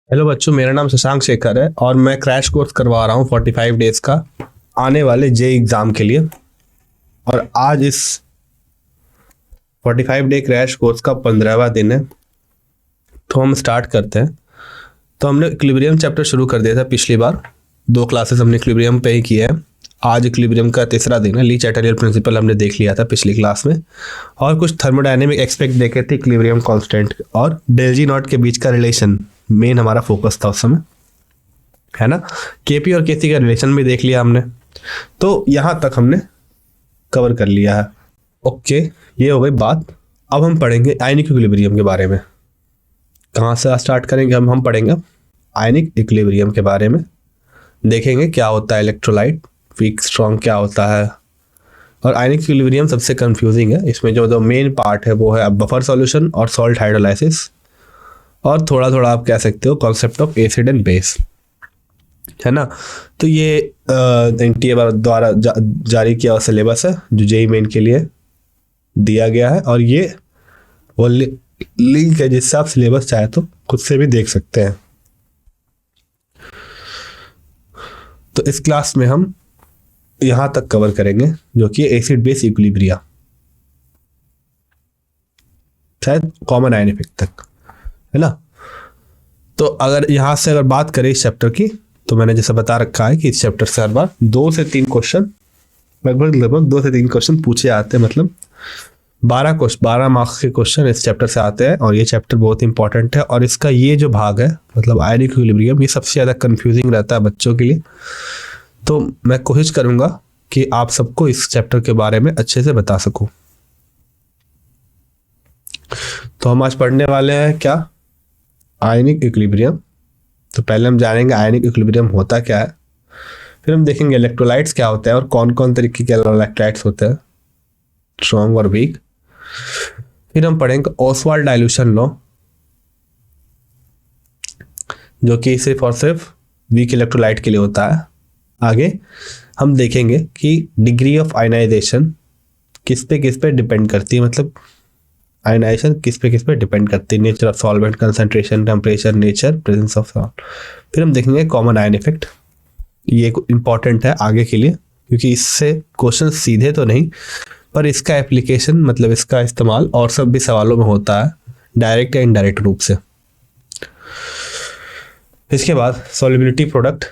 Hello बच्चों, मेरा नाम शशांक शेखर है और मैं क्रैश कोर्स करवा रहा हूँ 45 डेज का आने वाले जे एग्ज़ाम के लिए। और आज इस 45 डे क्रैश कोर्स का 15वां दिन है। तो हम स्टार्ट करते हैं। तो हमने इक्विलिब्रियम चैप्टर शुरू कर दिया था पिछली बार। 2 क्लासेस हमने इक्विलिब्रियम पे ही किए हैं। आज इक्विलिब्रियम का तीसरा दिन है। ली चैटरियल प्रिंसिपल हमने देख लिया था पिछली क्लास में, और कुछ थर्मोडायनेमिक एक्सपेक्ट देखे थे इक्विलिब्रियम कांस्टेंट और डेल जी नॉट के बीच का रिलेशन मेन हमारा फोकस था उस समय, है ना। केपी और केसी का रिलेशन भी देख लिया हमने। तो यहाँ तक हमने कवर कर लिया है। ओके, ये हो गई बात। अब हम पढ़ेंगे आयनिक इक्विलिब्रियम के बारे में। कहाँ से स्टार्ट करेंगे? हम पढ़ेंगे आयनिक इक्विलिब्रियम के बारे में। देखेंगे क्या होता है इलेक्ट्रोलाइट, वीक स्ट्रॉन्ग क्या होता है। और आयनिक इक्विलिब्रियम सबसे कंफ्यूजिंग है। इसमें जो मेन पार्ट है वो है बफर सॉल्यूशन और सॉल्ट हाइड्रोलाइसिस, और थोड़ा थोड़ा आप कह सकते हो concept of acid and base, है ना। तो ये एनटीए द्वारा जारी किया हुआ सिलेबस है जो जेई मेन के लिए दिया गया है, और ये वो लिंक है जिससे आप सिलेबस चाहे तो खुद से भी देख सकते हैं। तो इस क्लास में हम यहां तक कवर करेंगे जो कि एसिड बेस इक्विलिब्रिया, शायद कॉमन आयन इफेक्ट तक, है ना। तो अगर यहां से अगर बात करें इस चैप्टर की, तो मैंने जैसा बता रखा है कि इस चैप्टर से हर बार 2 से 3 क्वेश्चन, लगभग 2 से 3 क्वेश्चन पूछे आते हैं। मतलब 12 मार्क्स के क्वेश्चन इस चैप्टर से आते हैं, और ये चैप्टर बहुत इंपॉर्टेंट है। और इसका ये जो भाग है, मतलब आयनिक इक्विलिब्रियम, ये सबसे ज़्यादा कंफ्यूजिंग रहता है बच्चों के लिए। तो मैं कोशिश करूंगा कि आप सबको इस चैप्टर के बारे में अच्छे से बता सकूं। तो हम आज पढ़ने वाले हैं क्या? Ionic equilibrium. तो पहले हम जानेंगे आयनिक इक्विलिब्रियम होता क्या है, फिर हम देखेंगे इलेक्ट्रोलाइट्स क्या होता है और कौन कौन तरीके के इलेक्ट्रोलाइट्स होते हैं, स्ट्रॉन्ग और वीक। फिर हम पढ़ेंगे ओसवाल्ड डाइल्यूशन लॉ, जो कि सिर्फ और सिर्फ वीक इलेक्ट्रोलाइट के लिए होता है। आगे हम देखेंगे कि डिग्री ऑफ आयनाइजेशन किस पे डिपेंड करती है, मतलब आयनाइजेशन किस पे डिपेंड करती है, nature of solvent, concentration, temperature, nature, presence of salt. फिर हम देखेंगे कॉमन आयन इफेक्ट। ये इंपॉर्टेंट है आगे के लिए, क्योंकि इससे क्वेश्चन सीधे तो नहीं, पर इसका एप्लीकेशन, मतलब इसका इस्तेमाल और सब भी सवालों में होता है, डायरेक्ट या इनडायरेक्ट रूप से। इसके बाद सॉल्युबिलिटी प्रोडक्ट,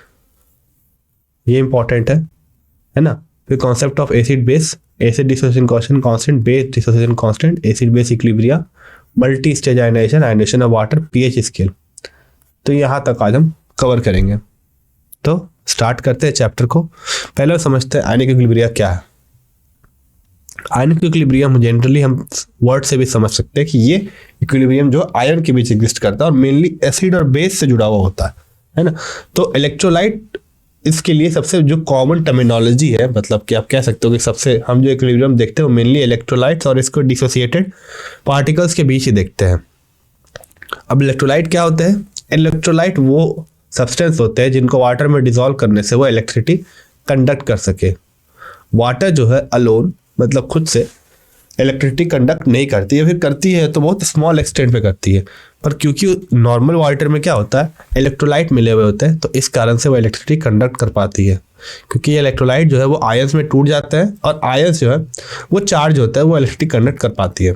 ये इंपॉर्टेंट है ना। फिर concept of acid base, acid dissociation constant, constant base dissociation constant, acid base equilibria, multi stage ionization, ionization of water, pH scale. तो यहाँ तक आज हम कवर करेंगे। तो स्टार्ट करते हैं चैप्टर को। पहले समझते हैं आयनिक इक्विलिब्रिया क्या है। आयनिक इक्विलिब्रियम जनरली हम वर्ड से भी समझ सकते हैं कि ये इक्विलिब्रियम जो आयन के बीच एग्जिस्ट करता है और मेनली एसिड और बेस से जुड़ा हुआ होता है ना। तो इलेक्ट्रोलाइट इसके लिए सबसे जो कॉमन टर्मिनोलॉजी है, मतलब कि आप कह सकते हो कि सबसे हम जो इक्विलिब्रियम देखते हैं वो मेनली इलेक्ट्रोलाइट्स और इसको डिसोसिएटेड पार्टिकल्स के बीच ही देखते हैं। अब इलेक्ट्रोलाइट क्या होते हैं? इलेक्ट्रोलाइट वो सब्सटेंस होते हैं जिनको वाटर में डिसॉल्व करने से वो इलेक्ट्रिसिटी कंडक्ट कर सके। वाटर जो है अलोन, मतलब खुद से इलेक्ट्रिसिटी कंडक्ट नहीं करती है, फिर करती है तो बहुत स्मॉल एक्सटेंट पे करती है। पर क्योंकि नॉर्मल वाटर में क्या होता है, इलेक्ट्रोलाइट मिले हुए होते हैं, तो इस कारण से वो इलेक्ट्रिसिटी कंडक्ट कर पाती है। क्योंकि ये इलेक्ट्रोलाइट जो है वो आयंस में टूट जाते हैं, और आयंस जो है वो चार्ज होता है, वो इलेक्ट्रिसिटी कंडक्ट कर पाती है।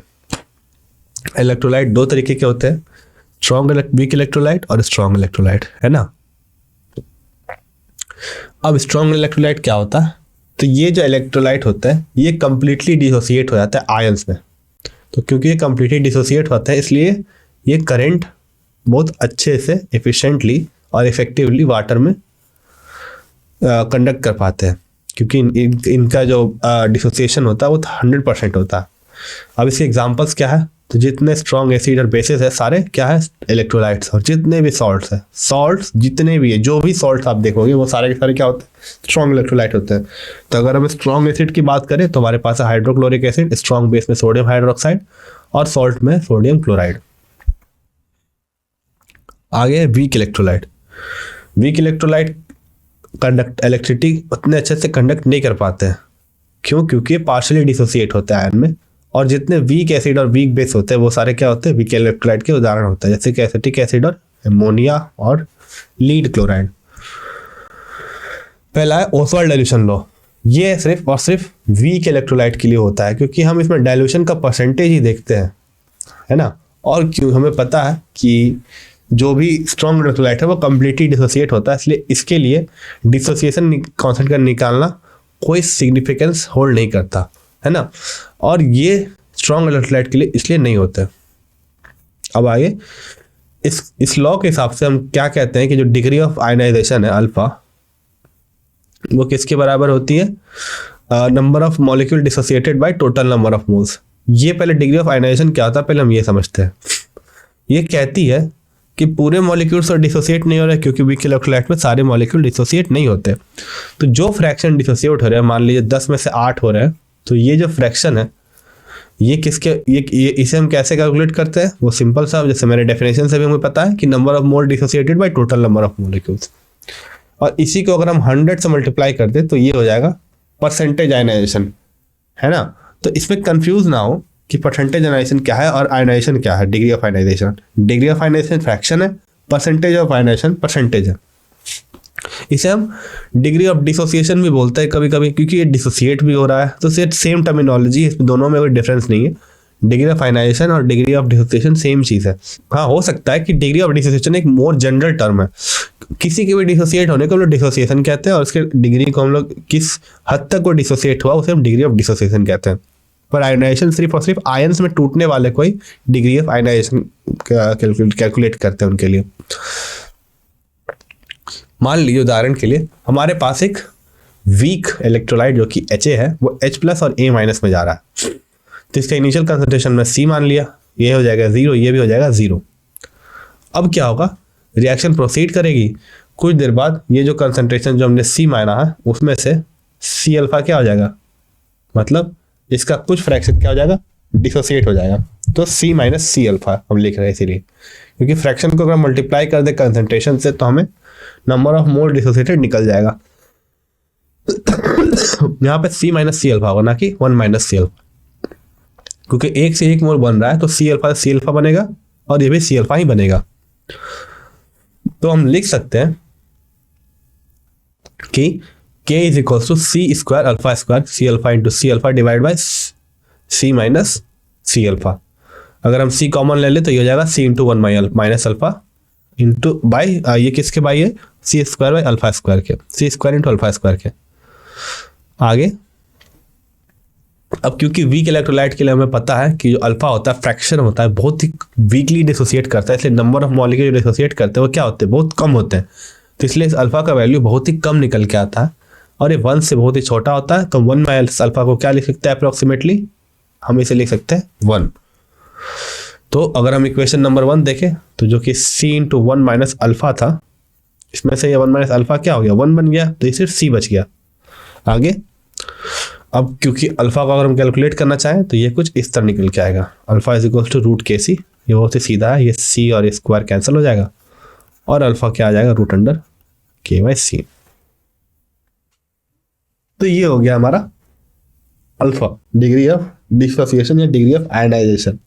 इलेक्ट्रोलाइट 2 तरीके के होते हैं, स्ट्रॉन्ग वीक इलेक्ट्रोलाइट और स्ट्रॉन्ग इलेक्ट्रोलाइट, है ना। अब स्ट्रॉन्ग इलेक्ट्रोलाइट क्या होता है? तो ये जो इलेक्ट्रोलाइट होता है ये कंप्लीटली डिसोसिएट हो जाता है आयंस में। तो क्योंकि ये कंप्लीटली डिसोसिएट होता है, इसलिए ये करंट बहुत अच्छे से एफिशिएंटली और इफेक्टिवली वाटर में कंडक्ट कर पाते हैं, क्योंकि इनका जो डिसोसिएशन होता है वो 100% होता है। अब इसके एग्जांपल्स क्या है? तो जितने स्ट्रॉन्ग एसिड और बेसिस है सारे क्या है, इलेक्ट्रोलाइट्स। और जितने भी सॉल्ट्स है, सॉल्ट्स जितने भी है, जो भी सॉल्ट्स आप देखोगे वो सारे के सारे क्या होते हैं, स्ट्रॉन्ग इलेक्ट्रोलाइट होते हैं। तो अगर हम स्ट्रॉन्ग एसिड की बात करें तो हमारे पास है हाइड्रोक्लोरिक एसिड, स्ट्रॉन्ग बेस में सोडियम हाइड्रोक्साइड, और सॉल्ट में सोडियम क्लोराइड। आगे weak electrolyte. Weak electrolyte conduct electricity उतने अच्छे से कंडक्ट नहीं कर पाते हैं। क्यों? क्योंकि पार्शियली डिसोसिएट होते हैं आयन में। और जितने वीक एसिड और वीक बेस होते हैं वो सारे क्या होते हैं, वीक इलेक्ट्रोलाइट के उदाहरण होते हैं, जैसे कि एसिटिक एसिड और अमोनिया और लीड क्लोराइड। पहला है ओसवाल्ड डाइल्यूशन लॉ। ये सिर्फ और सिर्फ वीक इलेक्ट्रोलाइट के लिए होता है, क्योंकि हम इसमें डाइल्यूशन का परसेंटेज ही देखते हैं, है ना। और क्यों, हमें पता है कि जो भी स्ट्रॉन्ग इलेक्ट्रोलाइट है वो कंप्लीटली डिसोसिएट होता है, इसलिए इसके लिए डिसोसिएशन कांस्टेंट का निकालना कोई सिग्निफिकेंस होल्ड नहीं करता, है ना। और ये स्ट्रॉन्ग इलेक्ट्रोलाइट के लिए इसलिए नहीं होते। अब आगे इस लॉ के हिसाब से हम क्या कहते हैं कि जो डिग्री ऑफ आयनाइजेशन है अल्फा, वो किसके बराबर होती है, number of molecule dissociated by total number of moles. ये पहले डिग्री ऑफ आयनाइजेशन क्या होता है पहले हम ये समझते हैं। ये कहती है कि पूरे मॉलिक्यूल्स और डिसोसिएट नहीं हो रहे, क्योंकि वीक इलेक्ट्रोलाइट में सारे मॉलिक्यूल डिसोसिएट नहीं होते। तो जो फ्रैक्शन डिसोसिएट हो रहे हैं, मान लीजिए 10 में से 8 हो रहे हैं, तो ये जो फ्रैक्शन है ये किसके, ये इसे हम कैसे कैलकुलेट करते हैं, वो सिंपल सा, जैसे मेरे डेफिनेशन से भी हमें पता है कि number of mole dissociated by total number of molecules. और इसी को अगर हम 100 से मल्टीप्लाई कर दे तो ये हो जाएगा परसेंटेज आयनाइजेशन, है ना। तो इसमें कंफ्यूज ना हो कि परसेंटेज आयनाइजेशन क्या है और आयनाइजेशन क्या है। Degree of ionization, degree of ionization fraction है, परसेंटेज ऑफ आयनाइजेशन परसेंटेज है। इसे हम डिग्री ऑफ डिसोसिएशन भी बोलते हैं कभी कभी, क्योंकि ये डिसोसिएट भी हो रहा है, तो सेम टर्मिनोलॉजी है, इसमें दोनों में कोई डिफरेंस नहीं है। डिग्री ऑफ आयनाइजेशन और डिग्री ऑफ डिसोसिएशन सेम चीज़ है। हाँ, हो सकता है कि डिग्री ऑफ डिसोसिएशन एक मोर जनरल टर्म है, किसी के भी डिसोसिएट होने को हम लोग डिसोसिएशन कहते हैं, और उसके डिग्री को हम लोग किस हद तक वो डिसोसिएट हुआ उसे हम डिग्री ऑफ डिसोसिएशन कहते हैं। पर आयनाइजेशन सिर्फ और सिर्फ आयंस में टूटने वाले को ही डिग्री ऑफ आयनाइजेशन कैलकुलेट करते हैं उनके लिए। मान लीजिए उदाहरण के लिए हमारे पास एक वीक इलेक्ट्रोलाइट जो कि Ha है, वो H+ और A- में जा रहा है, तो इसका इनिशियल कंसंट्रेशन में C मान लिया, ये हो जाएगा 0, ये भी हो जाएगा 0। अब क्या होगा, रिएक्शन प्रोसीड करेगी, कुछ देर बाद ये जो कंसंट्रेशन जो हमने C माना है उसमें से C अल्फा क्या हो जाएगा, मतलब इसका कुछ फ्रैक्शन क्या हो जाएगा, डिसोसिएट हो जाएगा। तो C - C अल्फा हम लिख रहे हैं इसीलिए, क्योंकि फ्रैक्शन को अगर मल्टीप्लाई कर दे कंसंट्रेशन से तो हमें नंबर ऑफ मोल डिसोसिएटेड निकल जाएगा। यहाँ पे C - C अल्फा होगा, ना कि 1 - C अल्फा, क्योंकि एक से एक मोल बन रहा है तो C अल्फा C अल्फा बनेगा और ये भी C अल्फा ही बनेगा। तो हम लिख सकते हैं कि K = C² alpha square C alpha into C alpha divide by C - C alpha. अगर हम C कॉमन ले ले तो ये हो जाएगा C × 1 - अल्फा इंटू बाई, ये किसके बाई है, C² बाई अल्फा स्क्वायर के, C² × अल्फा स्क्वायर के। आगे अब क्योंकि वीक इलेक्ट्रोलाइट के लिए हमें पता है कि जो अल्फा होता है फ्रैक्शन होता है, बहुत ही वीकली डिसोसिएट करता है, इसलिए नंबर ऑफ मॉलिक्यूल जो डिसोसिएट करते हैं वो क्या होते हैं, बहुत कम होते हैं। तो इसलिए इस अल्फा का वैल्यू बहुत ही कम निकल के आता है, और ये 1 से बहुत ही छोटा होता है। तो 1 - अल्फा को क्या लिख सकते हैं अप्रोक्सीमेटली, हम इसे लिख सकते हैं 1। तो अगर हम इक्वेशन नंबर 1 देखें तो जो कि C × 1 - अल्फा था, इसमें से ये 1 - अल्फा क्या हो गया, 1 बन गया, तो ये सिर्फ C बच गया। आगे अब क्योंकि अल्फा को अगर हम कैलकुलेट करना चाहें तो ये कुछ इस तरह निकल के आएगा, अल्फा = √KC, ये बहुत ही सीधा है, ये C और ये स्क्वायर कैंसिल हो जाएगा और अल्फा क्या आ जाएगा, √K/C। तो ये हो गया हमारा अल्फा, डिग्री ऑफ डिसोसिएशन या डिग्री ऑफ आयनाइजेशन।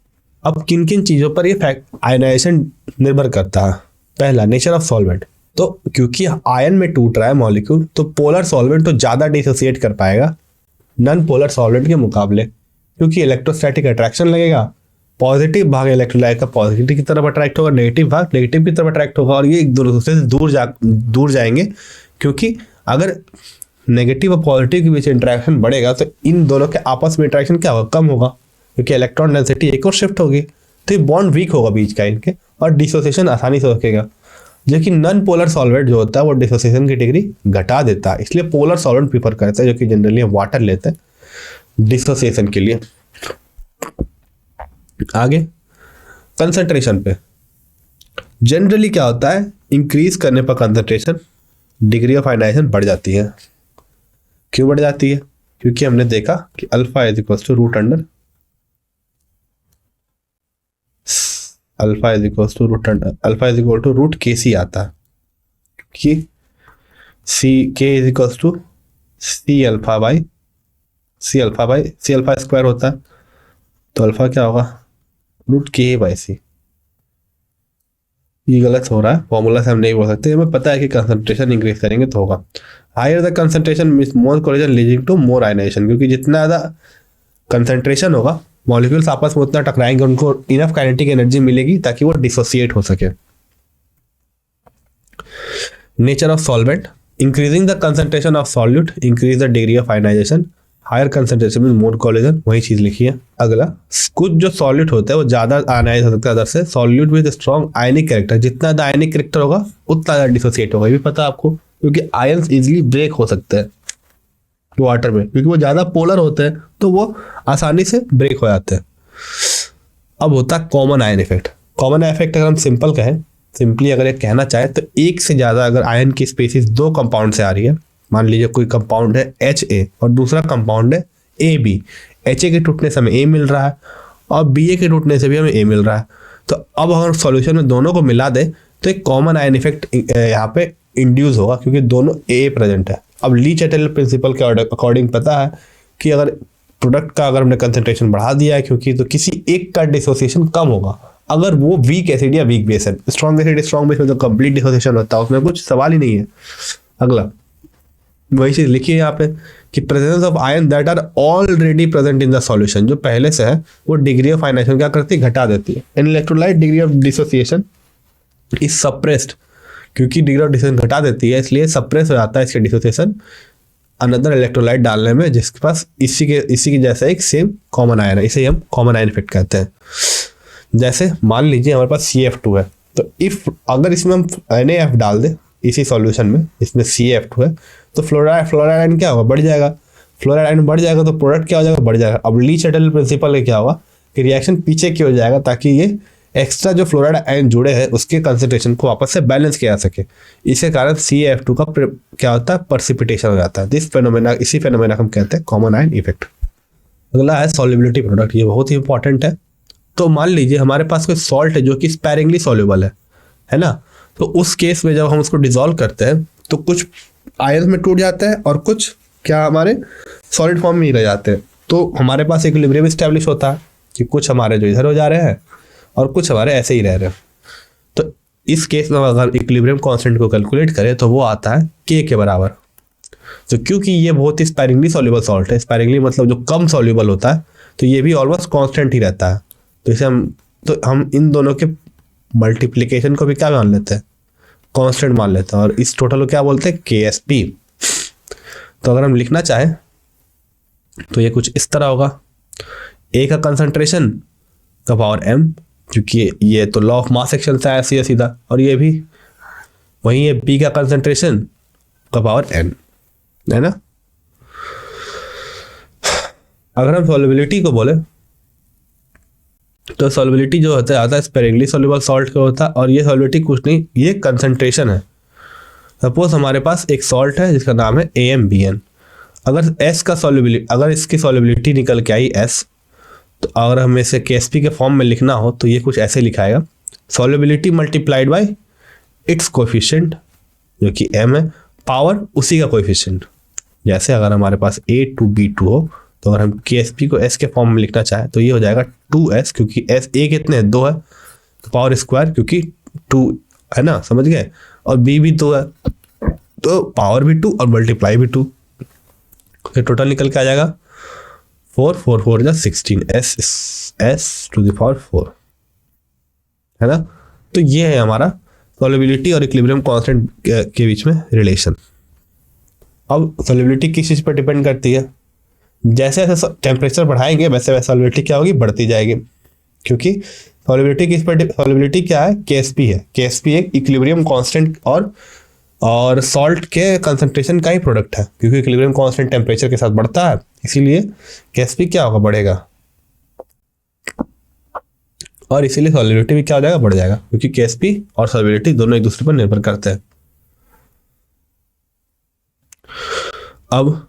अब किन किन चीज़ों पर ये आयनाइजेशन निर्भर करता है। पहला, नेचर ऑफ सॉल्वेंट। तो क्योंकि आयन में टूट रहा है मॉलिक्यूल, तो पोलर सॉल्वेंट तो ज़्यादा डिसोसिएट कर पाएगा नॉन पोलर सॉल्वेंट के मुकाबले, क्योंकि इलेक्ट्रोस्टैटिक अट्रैक्शन लगेगा, पॉजिटिव भाग इलेक्ट्रोलाइट का पॉजिटिव की तरफ अट्रैक्ट होगा, नेगेटिव भाग नेगेटिव की तरफ अट्रैक्ट होगा, और ये एक दूसरे से दूर जाएंगे, क्योंकि अगर नेगेटिव और पॉजिटिव के बीच इंटरेक्शन बढ़ेगा तो इन दोनों के आपस में इंटरेक्शन क्या होगा, कम होगा, क्योंकि इलेक्ट्रॉन डेंसिटी एक और शिफ्ट होगी, तो ये बॉन्ड वीक होगा बीच का इनके, और डिसोसिएशन आसानी से रोकेगा। लेकिन नॉन पोलर सॉल्वेंट जो होता है वो डिसोसिएशन की डिग्री घटा देता है, इसलिए पोलर सॉल्वेंट प्रीफर करते हैं, जो कि जनरली हम वाटर लेते हैं डिसोसिएशन के लिए। आगे कंसंट्रेशन पे जनरली क्या होता है, इंक्रीज करने पर कंसंट्रेशन डिग्री ऑफ आयनाइजेशन बढ़ जाती है। क्यों बढ़ जाती है, क्योंकि हमने देखा कि अल्फा = √KC आता है, कि K = C अल्फा स्क्वायर होता है, तो अल्फा क्या होगा, √K/C। ये गलत हो रहा है, फॉर्मूला से हम नहीं बोल सकते, हमें पता है कि कंसंट्रेशन इंक्रीज करेंगे तो होगा। Higher the concentration means more collision leading to more ionization, क्योंकि जितना ज़्यादा कंसंट्रेशन होगा मॉलिक्यूल्स आपस में उतना टकराएंगे, उनको इनफ काइनेटिक एनर्जी मिलेगी ताकि वो डिसोसिएट हो सके। Nature of solvent, increasing the concentration of solute increase the degree of ionization, higher concentration में मोर कोलिजन, वही चीज लिखी है। अगला, कुछ जो सॉल्यूट होता है वो ज्यादा आयनाइज हो सकता है अदर से, solute with strong ionic character, जितना ज्यादा आयनिक कैरेक्टर होगा उतना ज्यादा डिसोसिएट होगा, ये भी पता है आपको, क्योंकि आयंस इजिली ब्रेक हो सकते हैं वाटर में, क्योंकि वो ज्यादा पोलर होते हैं तो वो आसानी से ब्रेक हो जाते हैं। अब होता है common ion effect. Common ion effect अगर हम सिंपल कहें, सिंपली अगर ये कहना चाहे तो एक से ज्यादा अगर आयन की स्पीसीज दो कंपाउंड से आ रही है, मान लीजिए कोई कंपाउंड है HA और दूसरा कंपाउंड है AB, HA के टूटने से हमें A मिल रहा है और BA के टूटने से भी हमें A मिल रहा है, तो अब अगर सॉल्यूशन में दोनों को मिला दे तो एक कॉमन आयन इफेक्ट यहाँ पे इंड्यूस होगा, क्योंकि दोनों A प्रेजेंट है। अब ली चैटल प्रिंसिपल के अकॉर्डिंग पता है कि अगर प्रोडक्ट का अगर हमने कंसंट्रेशन बढ़ा दिया है, क्योंकि तो किसी एक का डिसोसिएशन कम होगा, अगर वो वीक एसिड या वीक बेस है। स्ट्रॉन्ग एसिड स्ट्रॉन्ग बेस में तो कंप्लीट डिसोसिएशन होता है, उसमें कुछ सवाल ही नहीं है। अगला वही चीज लिखी है यहाँ पे कि presence of ion that are already present in the solution, जो पहले से है वो डिग्री ऑफ आयनाइजेशन क्या करती है, घटा देती है। In electrolyte degree of dissociation is suppressed, क्योंकि डिग्री ऑफ डिसोसिएशन घटा देती है इसलिए सप्रेस हो जाता है इसके डिसोसिएशन अनदर इलेक्ट्रोलाइट डालने में, जिसके पास इसी के जैसा एक सेम कॉमन आयन है, इसे हम कॉमन आयन इफेक्ट कहते हैं। जैसे मान लीजिए हमारे पास CF2 है, तो इफ अगर इसमें हम NaF डाल दें इसी सॉल्यूशन में, इसमें CF2 है, तो फ्लोराइड क्या होगा, बढ़ जाएगा। फ्लोराइड बढ़ जाएगा तो प्रोडक्ट क्या हो जाएगा, बढ़ जाएगा। अब ली चैटल प्रिंसिपल में क्या होगा कि रिएक्शन पीछे की हो जाएगा, ताकि ये एक्स्ट्रा जो फ्लोराइड आयन जुड़े हैं उसके कंसंट्रेशन को वापस से बैलेंस किया जा सके। इसके कारण CF2 का क्या होता है, पर्सिपिटेशन हो जाता है। इसी फेनोमेना हम कहते हैं कॉमन आयन इफेक्ट। अगला है सॉल्युबिलिटी प्रोडक्ट, ये बहुत ही इंपॉर्टेंट है। तो मान लीजिए हमारे पास कोई सॉल्ट है जो कि स्पैरिंगली सॉल्युबल है ना, तो उस केस में जब हम उसको डिसॉल्व करते हैं तो कुछ आयंस में टूट जाते हैं और कुछ क्या हमारे सॉलिड फॉर्म में ही रह जाते हैं। तो हमारे पास इक्विलिब्रियम एस्टैब्लिश होता है कि कुछ हमारे जो इधर हो जा रहे हैं और कुछ हमारे ऐसे ही रह रहे हैं। तो इस केस में अगर इक्विलिब्रियम कांस्टेंट को कैलकुलेट करें तो वो आता है K के बराबर। तो क्योंकि ये बहुत ही स्पैरिंगली सॉल्युबल सॉल्ट है, स्पैरिंगली मतलब जो कम सॉल्युबल होता है, तो ये भी ऑलमोस्ट कांस्टेंट ही रहता है। तो इसे हम इन दोनों के मल्टीप्लिकेशन को भी क्या मान लेते हैं, कांस्टेंट मान लेते हैं, और इस टोटल को क्या बोलते हैं, KSP। तो अगर हम लिखना चाहें तो ये कुछ इस तरह होगा, A का कंसंट्रेशन का पावर M, क्योंकि ये तो लॉ ऑफ मास एक्शन से आया सीधा सीधा, और ये भी वही है B का कंसंट्रेशन का पावर N, है ना। अगर हम सॉल्युबिलिटी को बोले तो सॉल्युबिलिटी जो होता है आता है स्पैरिंगली सॉल्युबल सॉल्ट का होता है, और ये सॉल्युबिलिटी कुछ नहीं, ये कंसंट्रेशन है। सपोज हमारे पास एक सॉल्ट है जिसका नाम है AmBn। अगर S का सॉल्युबिलिटी, अगर इसकी सॉल्युबिलिटी निकल के आई S, तो अगर हमें इसे KSP के फॉर्म में लिखना हो तो ये कुछ ऐसे लिखाएगा, solubility multiplied by its coefficient जो कि M है, पावर उसी का कोएफिशिएंट। जैसे अगर हमारे पास A2B2 हो, तो अगर हम KSP को S के फॉर्म में लिखना चाहें तो ये हो जाएगा 2S, क्योंकि S A कितने 2 है, तो पावर स्क्वायर क्योंकि 2 है ना, समझ गए, और B भी 2 है तो पावर भी 2 और मल्टीप्लाई भी 2, तो टोटल निकल के आ जाएगा 4 4 4 जा 16 S टू द पावर 4, है ना। तो ये है हमारा सॉल्युबिलिटी और इक्विलिब्रियम कांस्टेंट के बीच में रिलेशन। अब सॉल्युबिलिटी किस चीज पर डिपेंड करती है, जैसे जैसे टेम्परेचर बढ़ाएंगे वैसे वैसे सॉल्युबिलिटी क्या होगी, बढ़ती जाएगी, क्योंकि सॉल्युबिलिटी क्या है, KSP है। KSP एक इक्विलिब्रियम कांस्टेंट और सॉल्ट के कंसंट्रेशन का ही प्रोडक्ट है, क्योंकि इक्विलिब्रियम कांस्टेंट टेम्परेचर के साथ बढ़ता है, इसीलिए KSP क्या होगा, बढ़ेगा, और इसीलिए सॉल्युबिलिटी भी क्या हो जाएगा, बढ़ जाएगा, क्योंकि KSP और सॉल्युबिलिटी दोनों एक दूसरे पर निर्भर करते हैं। अब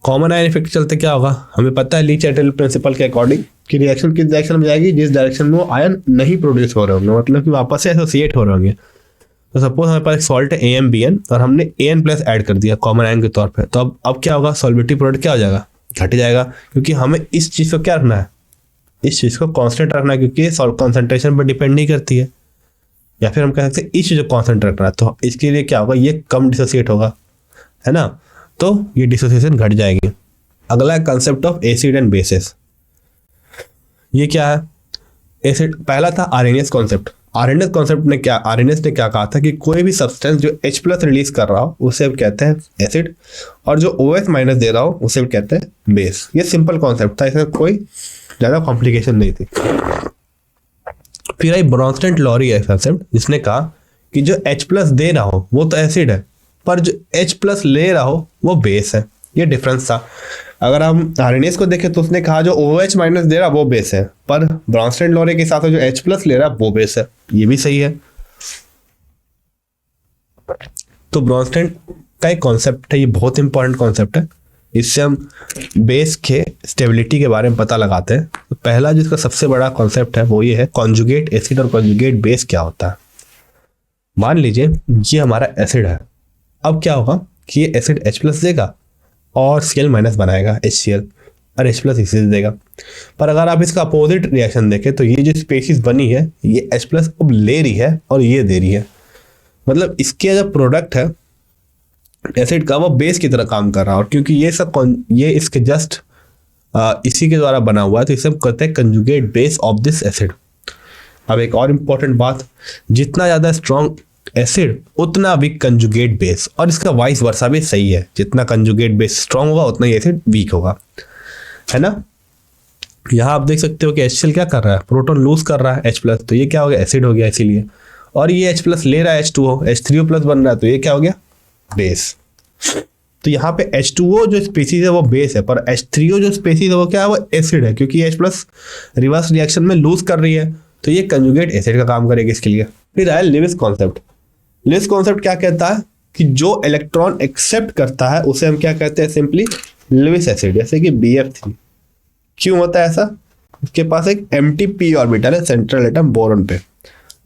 कॉमन आयन इफेक्ट चलते क्या होगा, हमें पता है ली चैटल प्रिंसिपल के अकॉर्डिंग कि रिएक्शन किस डायरेक्शन में जाएगी, जिस डायरेक्शन में वो आयन नहीं प्रोड्यूस हो रहे होंगे, मतलब कि वापस से एसोसिएट हो रहे होंगे। तो सपोज हमारे पास एक सॉल्ट है AmBn और हमने An प्लस ऐड कर दिया कॉमन आयन के तौर पे, तो अब क्या होगा, सॉल्युबिलिटी प्रोडक्ट क्या हो जाएगा, घट जाएगा, क्योंकि हमें इस चीज़ को क्या रखना है, इस चीज़ को कांस्टेंट रखना है, क्योंकि ये कंसंट्रेशन पर डिपेंड नहीं करती है। या फिर हम कह सकते हैं इच जो कांस्टेंट रखना है, तो इसके लिए क्या होगा, ये कम डिसोसिएट होगा, है ना, तो ये डिसोसिएशन घट जाएगी। अगला है concept of acid and bases. ये क्या है, एसिड पहला था आरएनएस कॉन्सेप्ट। आरएनएस कॉन्सेप्ट ने क्या, आरएनएस ने क्या कहा था कि कोई भी सब्सटेंस जो H प्लस रिलीज कर रहा हो उसे हम कहते हैं एसिड, और जो OH माइनस दे रहा हो उसे हम कहते हैं बेस। ये सिंपल कॉन्सेप्ट था, इसमें कोई ज़्यादा कॉम्प्लिकेशन नहीं थी। फिर आई ब्रॉन्स्टेड लॉरी है कंसेप्ट, जिसने कहा कि जो H प्लस दे रहा हो वो तो एसिड है, पर जो H प्लस ले रहा हो वो बेस है। ये डिफरेंस था। अगर हम आरएनएस को देखें तो उसने कहा जो OH माइनस दे रहा वो बेस है, पर ब्रॉन्स्टेड लॉरी के साथ जो H प्लस ले रहा वो बेस है। ये भी सही है। तो ब्रॉन्स्टेड का एक कॉन्सेप्ट है, ये बहुत इंपॉर्टेंट कॉन्सेप्ट है। इससे हम बेस के स्टेबिलिटी के बारे में पता लगाते हैं। तो पहला जिसका सबसे बड़ा कॉन्सेप्ट है वो ये है कॉन्जुगेट एसिड और कॉन्जुगेट बेस क्या होता है। मान लीजिए ये हमारा एसिड है, अब क्या होगा कि ये एसिड H प्लस देगा और Cl माइनस बनाएगा HCl, और H प्लस इसे देगा। पर अगर आप इसका अपोजिट रिएक्शन देखें तो ये जो स्पेशीज बनी है ये H प्लस अब ले रही है और ये दे रही है, मतलब इसके जो प्रोडक्ट है एसिड का वो बेस की तरह काम कर रहा है। और क्योंकि ये सब ये इसके जस्ट इसी के द्वारा बना हुआ है, तो इसे हम कहते हैं conjugate base of this acid. अब एक और इम्पॉर्टेंट बात, जितना ज़्यादा स्ट्रॉन्ग एसिड उतना वीक कंजुगेट बेस, और इसका वाइस वर्सा भी सही है, जितना कंजुगेट बेस स्ट्रॉन्ग होगा उतना ही एसिड वीक होगा, है ना। यहाँ आप देख सकते हो कि HCl क्या कर रहा है, प्रोटॉन लूज कर रहा है H प्लस, तो ये क्या हो गया, एसिड हो गया इसीलिए। और ये H प्लस ले रहा है H2O, H3O प्लस बन रहा है, तो ये क्या हो गया, बेस। तो यहाँ पे H2O जो स्पीसीज है वो बेस है, पर H3O जो स्पीसीज है वो क्या है, वो एसिड है, क्योंकि H प्लस रिवर्स रिएक्शन में लूज कर रही है, तो ये कंजुगेट एसिड का काम करेगी इसके लिए। फिर आया लिविस कॉन्सेप्ट। लिविस कॉन्सेप्ट क्या कहता है कि जो इलेक्ट्रॉन एक्सेप्ट करता है उसे हम क्या कहते हैं, सिंपली लिविस एसिड, जैसे कि BF3। क्यों होता है ऐसा, उसके पास एक एम्प्टी p ऑर्बिटल है सेंट्रल एटम बोरॉन पे,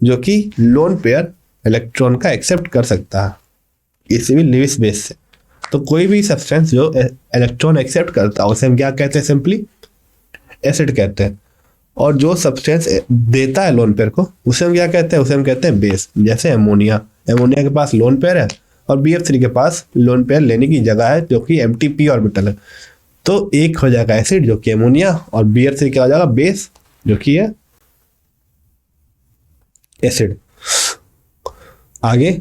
जो कि लोन पेयर इलेक्ट्रॉन का एक्सेप्ट कर सकता है, इसी भी लिविस बेस से। तो कोई भी सब्सटेंस जो इलेक्ट्रॉन एक्सेप्ट करता है उसे हम क्या कहते हैं, सिंपली एसिड कहते हैं। और जो सब्सटेंस देता है लोन पेयर को उसे हम क्या कहते हैं, उसे हम कहते हैं बेस। जैसे अमोनिया, अमोनिया के पास लोन पेयर है और BF3 के पास लोन पेयर लेने की जगह है जो कि एम्प्टी p ऑर्बिटल है, तो एक हो जाएगा एसिड जो कि अमोनिया, और BF3 क्या हो जाएगा, बेस जो कि है एसिड। आगे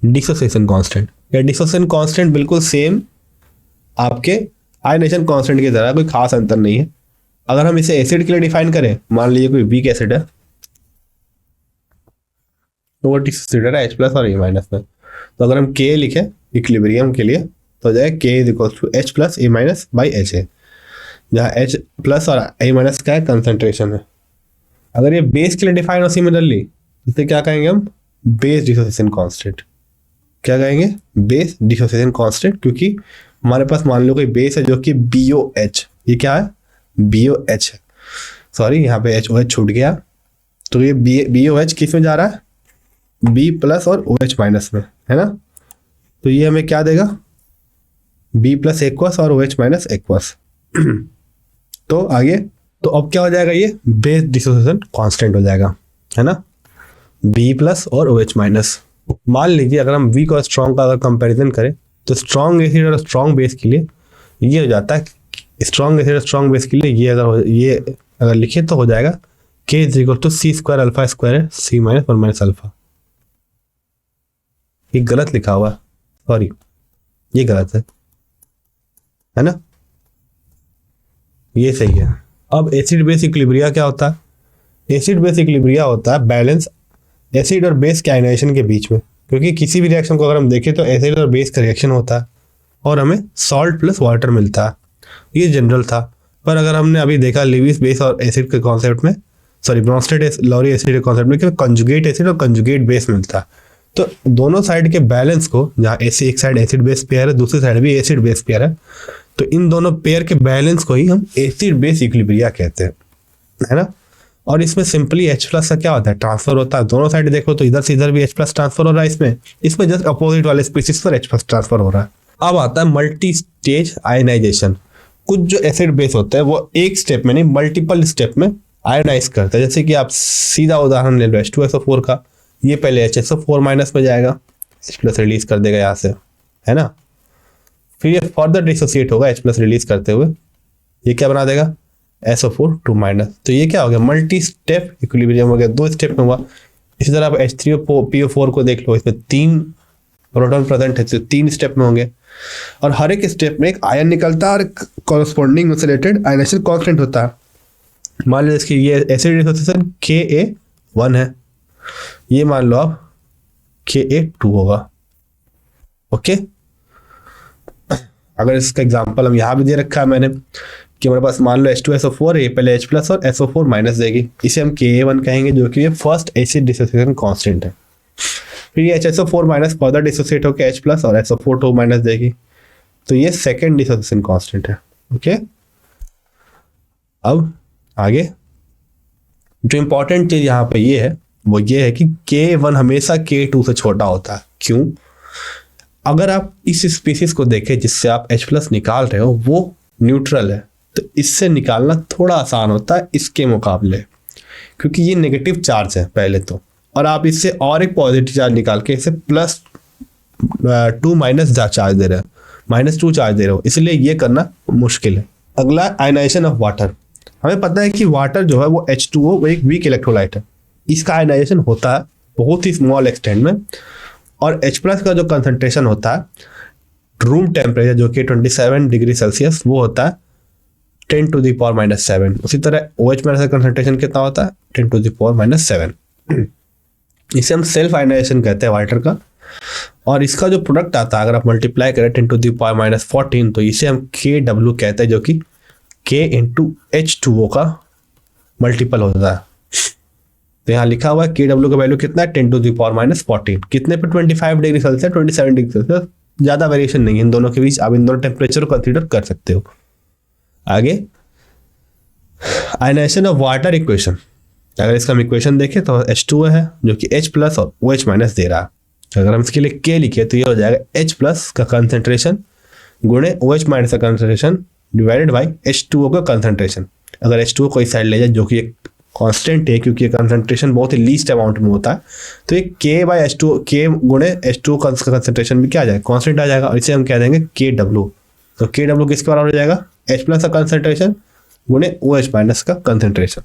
डिसोसिएशन कांस्टेंट, या डिसोसिएशन कांस्टेंट बिल्कुल सेम आपके आयनेशन कांस्टेंट की तरह, कोई खास अंतर नहीं है। अगर हम इसे एसिड के लिए डिफाइन करें, मान लीजिए कोई वीक एसिड है तो वो डिसोसिएटेड है H प्लस और A माइनस में, तो अगर हम K लिखें इक्विलिब्रियम के लिए तो हो जाएगा K is equal to H plus A minus by HA, जहाँ H प्लस और A माइनस का है कंसंट्रेशन है। अगर ये बेस के लिए डिफाइन हो सिमिलरली, इसे क्या कहेंगे हम, बेस डिसोसिएशन कांस्टेंट। क्या कहेंगे, बेस डिसोसिएशन कांस्टेंट, क्योंकि हमारे पास मान लो कोई बेस है जो कि BOH, ये क्या है, BOH है, सॉरी यहाँ पे HOH छूट गया, तो ये BOH किस में जा रहा है, B प्लस और OH माइनस में, है ना। तो ये हमें क्या देगा, B प्लस एक्वस और OH माइनस एक्वस। तो आगे, तो अब क्या हो जाएगा, ये बेस डिसोसिएशन कांस्टेंट हो जाएगा, है ना, B प्लस और OH माइनस। मान लीजिए अगर हम वीक और स्ट्रॉन्ग का अगर कंपैरिजन करें तो स्ट्रॉन्ग एसिड और स्ट्रॉन्ग बेस के लिए ये हो जाता है, स्ट्रॉन्ग एसिड और स्ट्रॉन्ग बेस के लिए ये अगर लिखे तो हो जाएगा K is equal to C square alpha square है C माइनस 1 माइनस अल्फा। ये गलत लिखा हुआ, सॉरी ये गलत है ना, ये सही है। अब एसिड बेस इक्विलिब्रिया क्या होता है, एसिड बेस इक्विलिब्रिया होता है बैलेंस एसिड और बेस के आयनाइजेशन के बीच में, क्योंकि किसी भी रिएक्शन को अगर हम देखें तो एसिड और बेस का रिएक्शन होता है और हमें सॉल्ट प्लस वाटर मिलता है, ये जनरल था। पर अगर हमने अभी देखा लिविस बेस और एसिड के कॉन्सेप्ट में, सॉरी ब्रॉन्स्टेड लॉरी एसिड के कॉन्सेप्ट में कि कंजुगेट एसिड और कंजुगेट बेस मिलता है, तो दोनों साइड के बैलेंस को, जहाँ एक साइड एसिड बेस पेयर है दूसरी साइड भी एसिड बेस पेयर है, तो इन दोनों पेयर के बैलेंस को ही हम एसिड बेस इक्विलिब्रिया कहते हैं, है ना। और इसमें सिंपली H प्लस का क्या होता है, ट्रांसफर होता है। दोनों साइड देखो तो इधर से इधर भी H प्लस ट्रांसफर हो रहा है, इसमें जस्ट अपोजिट वाले स्पीसीज पर H प्लस ट्रांसफर हो रहा है। अब आता है मल्टी स्टेज आयनाइजेशन। कुछ जो एसिड बेस होते हैं वो एक स्टेप में नहीं मल्टीपल स्टेप में आयोनाइज करता है। जैसे कि आप सीधा उदाहरण ले लो H2SO4 का, ये पहले HSO4 माइनस में जाएगा, H प्लस रिलीज कर देगा यहाँ से, है ना। फिर ये फर्दर डिसोसिएट होगा H प्लस रिलीज करते हुए, ये क्या बना देगा SO4 2 माइनस। तो ये क्या हो गया, मल्टी स्टेप इक्विलिब्रियम हो गया, 2 स्टेप में हुआ। इसी तरह आप H3PO4 को देख लो, इसमें 3 प्रोटॉन प्रेजेंट है, तो 3 स्टेप में होंगे, और हर एक स्टेप में एक आयन निकलता है और कॉरस्पॉन्डिंग उससे रिलेटेड आयनेशन कांस्टेंट होता है। मान लो इसकी ये एसिड डिसोसिएशन Ka1 है, ये मान लो आप Ka2 होगा। ओके, अगर इसका एग्जांपल हम यहाँ भी दे रखा है मैंने कि हमारे पास मान लो H2SO4 है, पहले H प्लस और SO4 माइनस देगी, इसे हम Ka1 कहेंगे, जो कि ये फर्स्ट एसिड डिसोसिएशन कांस्टेंट है। फिर ये HSO4 माइनस फर्दर डिसोसिएट होकर H प्लस और SO4 2 माइनस देगी, तो ये सेकेंड डिसोसिएशन कांस्टेंट है। ओके, अब आगे जो इंपॉर्टेंट चीज यहाँ पे ये है, वो ये है कि K1 हमेशा K2 से छोटा होता है। क्यों? अगर आप इस स्पीसीज को देखें जिससे आप H प्लस निकाल रहे हो, वो न्यूट्रल है, तो इससे निकालना थोड़ा आसान होता है इसके मुकाबले, क्योंकि ये नेगेटिव चार्ज है पहले तो, और आप इससे और एक पॉजिटिव चार्ज निकाल के इसे +2 माइनस चार्ज दे रहे हो, -2 चार्ज दे रहे हो, इसलिए ये करना मुश्किल है। अगला आयनाइजेशन ऑफ वाटर। हमें पता है कि वाटर जो है वो H2O, वो एक वीक इलेक्ट्रोलाइट है, इसका आयनाइजेशन होता है बहुत ही स्मॉल एक्सटेंट में, और H प्लस का जो कंसंट्रेशन होता है रूम टेम्परेचर जो कि 27 डिग्री सेल्सियस, वो होता है 10⁻⁻⁷। उसी तरह OH माइनस का कंसंट्रेशन कितना होता है 10⁻⁷। इसे हम सेल्फ आयनाइजेशन कहते हैं वाटर का, और इसका जो प्रोडक्ट आता है अगर आप मल्टीप्लाई करें 10⁻⁻14, तो इसे हम KW कहते हैं, जो कि K इंटू H2O का मल्टीपल होता है। तो यहाँ लिखा हुआ है KW का वैल्यू कितना है 10⁻⁻14, कितने पे 25 डिग्री सेल्सियस 27 डिग्री सेल्सियस, ज़्यादा वेरिएशन नहीं है इन दोनों के बीच, आप इन दोनों टेम्परेचर को कंसीडर कर सकते हो। आगे आयनाइजेशन ऑफ वाटर इक्वेशन। अगर इसका हम इक्वेशन देखें तो H2O है जो कि H प्लस और OH माइनस दे रहा है। अगर हम इसके लिए K लिखे तो ये हो जाएगा H प्लस का कंसंट्रेशन गुणे OH माइनस का कंसंट्रेशन डिवाइडेड बाई H2O का कंसंट्रेशन। अगर H2O को इस साइड ले जाए जो कि एक कांस्टेंट है, क्योंकि ये कंसंट्रेशन बहुत ही लीस्ट अमाउंट में होता है, तो ये K बाई H2O, K गुणे H2O का कंसंट्रेशन भी क्या आ जाएगा कांस्टेंट आ जाएगा, और इसे हम कह देंगे KW। तो KW किसके बराबर हो जाएगा H प्लस का कंसंट्रेशन गुणे OH माइनस का कंसंट्रेशन।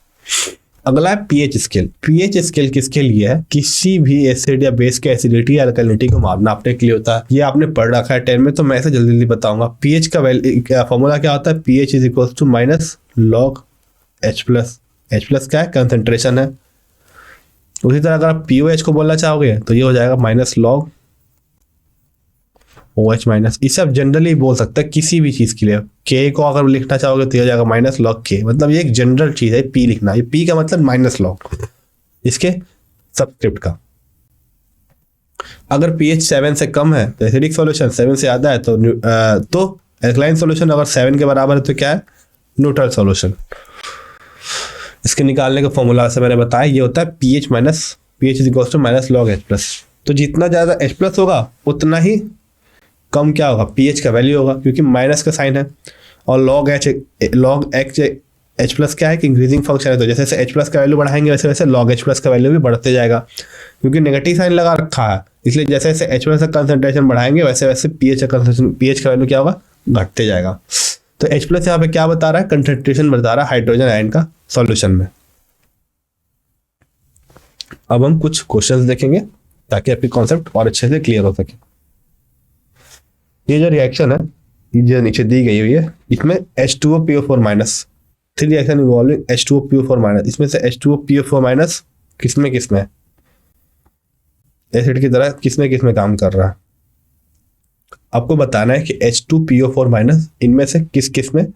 अगला है पीएच स्केल। पीएच स्केल किसके लिए है? किसी भी एसिड या बेस के एसिडिटी या अल्कलिनिटी को नापने के लिए होता है। ये आपने पढ़ रखा है 10 में, तो मैं इसे जल्दी जल्दी बताऊंगा। पीएच का फॉर्मूला क्या होता है? PH is equal to minus log H plus. H plus क्या है? कंसंट्रेशन है। उसी तरह अगर आप पीओएच को बोलना चाहोगे तो ये हो जाएगा माइनस लॉग OH माइनस। इसे आप जनरली बोल सकते हैं किसी भी चीज के लिए। K को अगर लिखना चाहोगे तो ये हो जाएगा माइनस लॉग K। मतलब ये एक जनरल चीज है P लिखना। ये P का मतलब माइनस लॉग इसके सबस्क्रिप्ट का। अगर pH 7 से कम है तो एसिडिक सॉल्यूशन, 7 से ज्यादा है तो एल्कलाइन सॉल्यूशन, अगर 7 के बराबर है तो क्या है? Neutral solution. इसके निकालने का फॉर्मूला से मैंने बताया, ये होता है pH is equal to minus log H plus. तो जितना ज्यादा H प्लस होगा उतना ही कम क्या होगा? pH का वैल्यू होगा, क्योंकि माइनस का साइन है। और लॉग H प्लस क्या है कि इंक्रीजिंग फंक्शन है, तो जैसे जैसे H प्लस का वैल्यू बढ़ाएंगे वैसे वैसे लॉग H प्लस का वैल्यू भी बढ़ते जाएगा, क्योंकि नेगेटिव साइन लगा रखा है। इसलिए जैसे जैसे H प्लस का कंसंट्रेशन बढ़ाएंगे वैसे वैसे pH का वैल्यू क्या होगा? घटते जाएगा। तो H प्लस यहाँ पे क्या बता रहा है? कंसंट्रेशन बता रहा है हाइड्रोजन आयन का सॉल्यूशन में। अब हम कुछ क्वेश्चंस देखेंगे ताकि आपकी कॉन्सेप्ट और अच्छे से क्लियर हो सके। ये जो रिएक्शन है, ये जो नीचे दी गई हुई है, इसमें H2O PO4 minus 3 reaction involving H2O PO4 minus. इसमें से H2O PO4 माइनस किसमें एसिड की तरह किसमें काम कर रहा है? आपको बताना है कि H2PO4 माइनस इनमें से किस में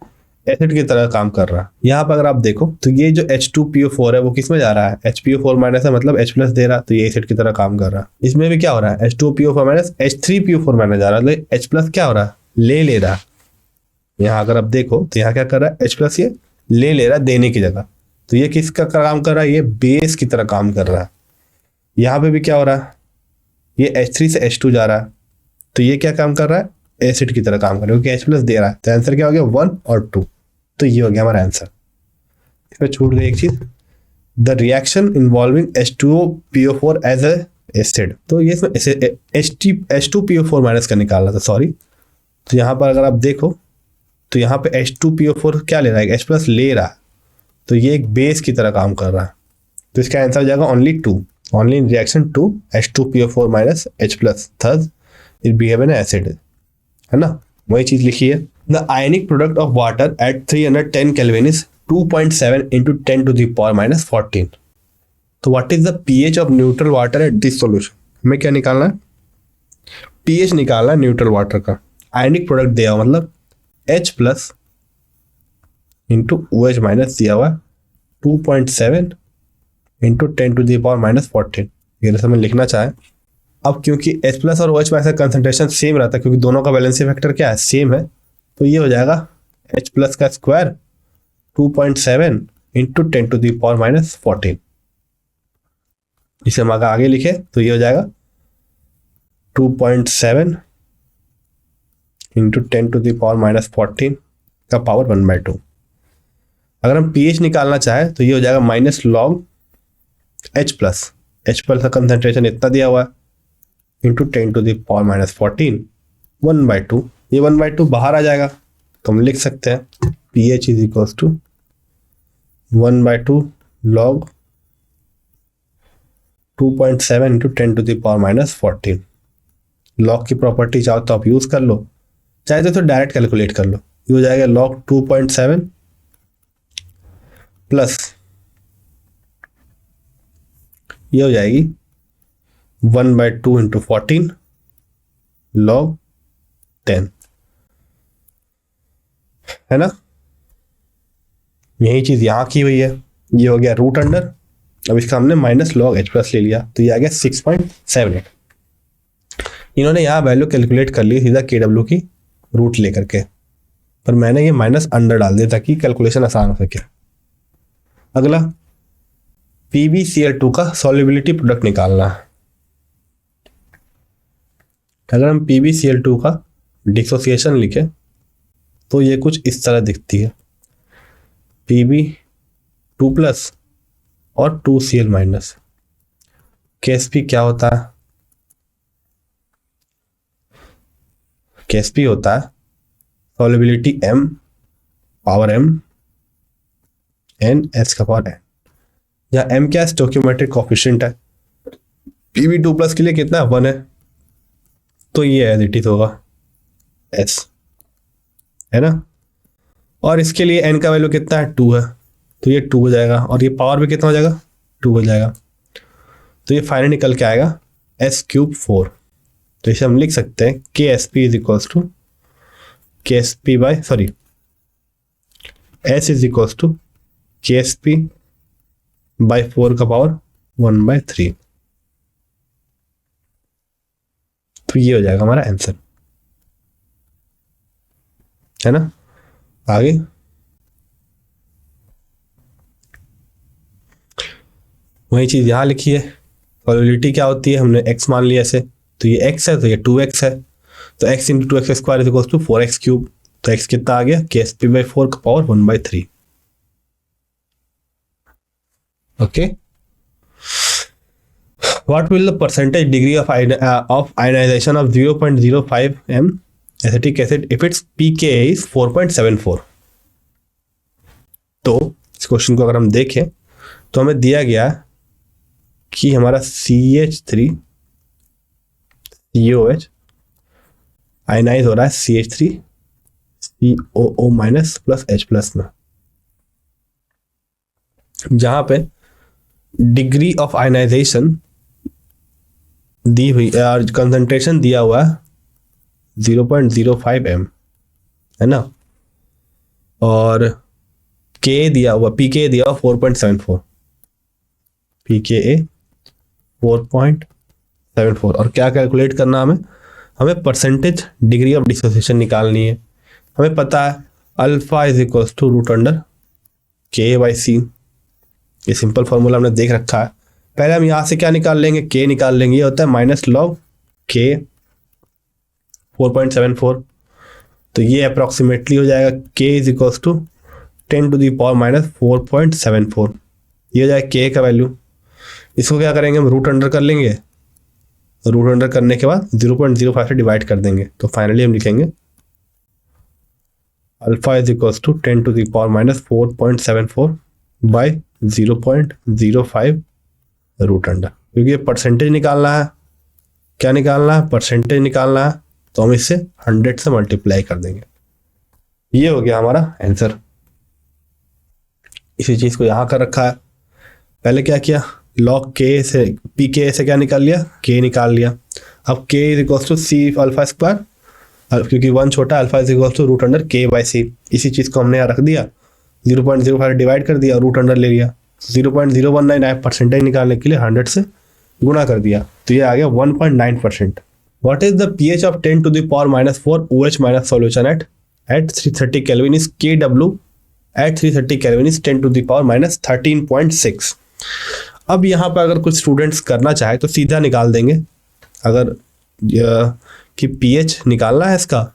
एसिड की तरह काम कर रहा है। यहाँ पर अगर आप देखो तो ये जो H2PO4 है वो किस में जा रहा है? HPO4 माइनस है, मतलब H प्लस दे रहा है, तो ये एसिड की तरह काम कर रहा है। इसमें भी क्या हो रहा है? H2PO4 माइनस H3PO4 माइनस जा रहा है, तो H प्लस क्या हो रहा है? ले रहा है। यहाँ अगर आप देखो तो यहाँ क्या कर रहा है? H प्लस ये ले रहा है देने की जगह, तो ये किसका काम कर रहा है? ये बेस की तरह काम कर रहा है। यहाँ पे भी क्या हो रहा है? ये H3 से H2 जा रहा है, तो ये क्या काम कर रहा है? एसिड की तरह काम कर रहा है, क्योंकि H प्लस दे रहा है। तो आंसर क्या हो गया? 1 और 2। तो ये हो गया हमारा आंसर। इसमें छूट गई एक चीज, the reaction involving H2PO4 as a acid. तो ये इसमें H2PO4 माइनस का निकालना था, सॉरी। तो यहाँ पर अगर आप देखो तो यहाँ पे H2PO4 क्या ले रहा है, H प्लस ले रहा है, तो ये एक बेस की तरह काम कर रहा है। तो इसका आंसर हो जाएगा only in reaction two H2PO4 minus H plus, third it behave an acid, है ना, वही चीज लिखी है। The ionic product of water at 310 kelvin is 2.7 into 10 to the power minus 14। तो what is the pH of neutral water at this solution. हमें क्या निकालना है, पीएच निकालना है न्यूट्रल वाटर का। आयनिक प्रोडक्ट दिया हुआ मतलब H plus into OH minus दिया हुआ 2.7 into 10 to the power minus 14। ये जैसे मैं लिखना चाहें, अब क्योंकि H प्लस और OH में ऐसा कंसंट्रेशन सेम रहता है, क्योंकि दोनों का वैलेंसी फैक्टर क्या है, सेम है, तो ये हो जाएगा H प्लस का square 2.7 into 10 to the power minus 14। इसे हम आगे लिखे तो ये हो जाएगा 2.7 into 10 to the power minus 14 का पावर 1/2। अगर हम pH निकालना चाहे तो ये हो जाएगा माइनस लॉग H प्लस का कंसंट्रेशन इतना दिया हुआ है into 10 to the power minus 14 1/2। ये 1/2 बाहर आ जाएगा तो हम लिख सकते हैं pH is equals to 1/2 log 2.7 into 10 to the power minus 14। Log की प्रॉपर्टी चाहो तो आप यूज कर लो, चाहे तो डायरेक्ट कैलकुलेट कर लो। ये हो जाएगा लॉग 2.7 प्लस ये हो जाएगी 1/2 इंटू 14 लॉग 10, है ना। यही चीज यहां की हुई है, ये हो गया रूट अंडर, अब इसका हमने माइनस लॉग H प्लस ले लिया तो ये आ गया 6.78। इन्होंने यहाँ वैल्यू कैलकुलेट कर ली सीधा KW की रूट लेकर के, पर मैंने ये माइनस अंडर डाल दिया ताकि कैलकुलेशन आसान हो सके। अगला PbCl2 का सॉल्युबिलिटी प्रोडक्ट निकालना है। अगर हम PbCl2 का डिसोसिएशन लिखे तो ये कुछ इस तरह दिखती है, Pb2 प्लस और 2Cl माइनस। KSP क्या होता है, KSP होता है solubility M power M n H का पावर n, या M क्या स्टोइकियोमेट्रिक कोएफिशिएंट है। Pb2 प्लस के लिए कितना 1 है, तो ये एज इट इज होगा S, है ना। और इसके लिए n का वैल्यू कितना है 2 है, तो ये 2 हो जाएगा, और ये पावर भी कितना हो जाएगा 2 हो जाएगा, तो ये फाइनल निकल के आएगा S³ 4। तो इसे हम लिख सकते हैं KSP is equals to KSP by sorry S is equals to KSP by 4 का पावर 1/3। तो ये हो जाएगा हमारा आंसर, है ना। आगे वही चीज यहां लिखी है, सॉल्युबिलिटी क्या होती है, हमने x मान लिया ऐसे, तो ये x है तो ये 2x है, तो x into 2x square is equals to 4x³। तो x कितना आ गया KSP बाय 4 का power 1/3। Okay, what will the percentage degree of ionization of 0.05 m acetic acid if it's pKa is 4.74। तो इस क्वेश्चन को अगर हम देखें तो हमें दिया गया कि हमारा CH3COH आयनाइज हो रहा है CH3COO minus plus H plus में, जहां पे डिग्री ऑफ आयनाइजेशन दी हुई और कंसंट्रेशन दिया हुआ है 0.05 m, है ना, और K दिया हुआ pKa दिया हुआ 4.74, pKa 4.74। और क्या कैलकुलेट करना हमें परसेंटेज डिग्री ऑफ डिसोसिएशन निकालनी है। हमें पता है alpha is equals to root under K/C, ये सिंपल फॉर्मूला हमने देख रखा है। पहले हम यहाँ से क्या निकाल लेंगे, K निकाल लेंगे, ये होता है माइनस लॉग K 4.74, तो ये अप्रॉक्सीमेटली हो जाएगा K is equals to 10 to the power minus 4.74। ये हो जाए के का वैल्यू। इसको क्या करेंगे हम, रूट अंडर कर लेंगे। रूट अंडर करने के बाद 0.05 से डिवाइड कर देंगे। तो फाइनली हम लिखेंगे alpha is equals to 10 to the power minus 4.74 by 0.05 root under. क्योंकि ये परसेंटेज निकालना है, क्या निकालना है, परसेंटेज निकालना है, तो हम इससे 100 से मल्टीप्लाई कर देंगे। ये हो गया हमारा आंसर। इसी चीज को यहां कर रखा है। पहले क्या किया, लॉग के से पी के से क्या निकाल लिया, के निकाल लिया। अब K is equal to C alpha square, क्योंकि 1 छोटा, alpha is equal to root under K by C. इसी चीज को हमने यहाँ रख दिया, 0.05 डिवाइड कर दिया, रूट अंडर ले लिया। 0.019 आया, परसेंटेज निकालने के लिए 100 से गुणा कर दिया, तो ये आ गया 1.9%। What is the pH of 10 to the power minus 4 OH minus solution at 330 Kelvin is Kw at 330 Kelvin is 10 to the power minus 13.6। अब यहाँ पर अगर कुछ स्टूडेंट्स करना चाहे तो सीधा निकाल देंगे। अगर कि pH निकालना है इसका,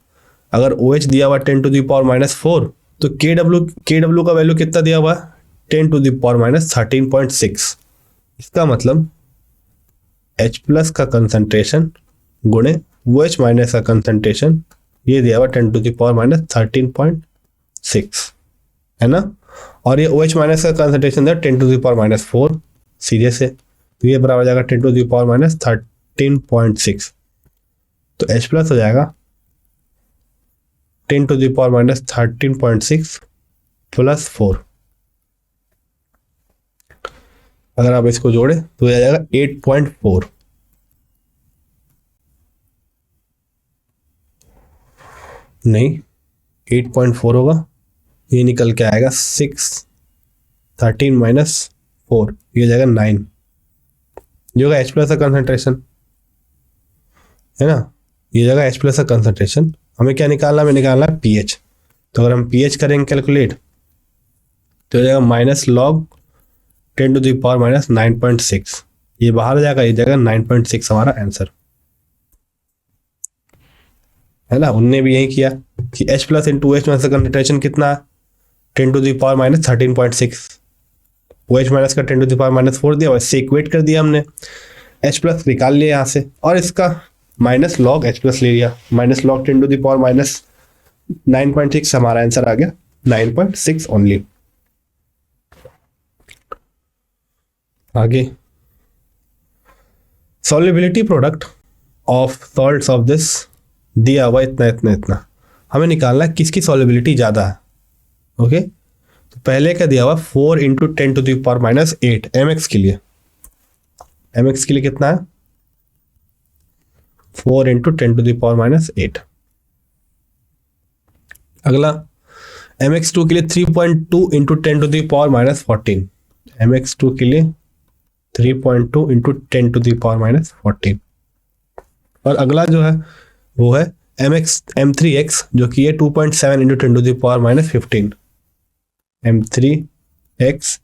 अगर OH दिया हुआ 10 to the power minus 4, तो Kw का वैल्यू कितना दिया हुआ है, 10 to the power minus 13.6। इसका मतलब H प्लस का कंसंट्रेशन गुणे OH माइनस का कंसंट्रेशन, ये दिया हुआ 10 टू द पावर माइनस 13.6 है ना। और ये OH माइनस का कंसंट्रेशन दिया 10 टू द पावर माइनस 4 सीधे से, तो ये बराबर हो जाएगा 10 टू द पावर माइनस 13.6। तो H प्लस हो जाएगा 10 to the power minus 13.6 plus 4। अगर आप इसको जोड़े तो ये आ जाएगा 8.4। नहीं, 8.4 होगा, ये निकल के आएगा 13 माइनस 4, ये हो जाएगा 9। जो होगा H प्लस का कंसंट्रेशन है ना, ये जगह H प्लस का कंसंट्रेशन। हमें क्या निकालना, हमें निकालना है pH। तो अगर हम pH करेंगे कैलकुलेट, तो हो जाएगा minus log 10 to the power minus 9.6, ये बाहर जाएगा, ये जाएगा 9.6 हमारा आंसर है ना। उनने भी यही किया कि H plus into OH minus का कंसंट्रेशन कितना है, 10 to the power minus 13.6। OH minus का 10 टू द पावर माइनस 4 दिया, वैसे इक्वेट कर दिया हमने, H प्लस निकाल लिया यहाँ से, और इसका माइनस लॉग H प्लस ले लिया, minus log 10 to the power minus 9.6, हमारा आंसर आ गया 9.6 ओनली। आगे solubility product of salts of this दिया हुआ इतना इतना इतना, हमें निकालना है किसकी सॉल्युबिलिटी ज़्यादा है। ओके, तो पहले का दिया हुआ 4 into 10 to the power minus 8 mx के लिए। mx के लिए कितना है, 4 into 10 to the power minus 8। अगला mx2 के लिए 3.2 into 10 to the power minus 14। mx2 के लिए 3.2 into 10 to the power minus 14। और अगला जो है वो है m3x, जो कि है 2.7 into 10 to the power minus 15। m3x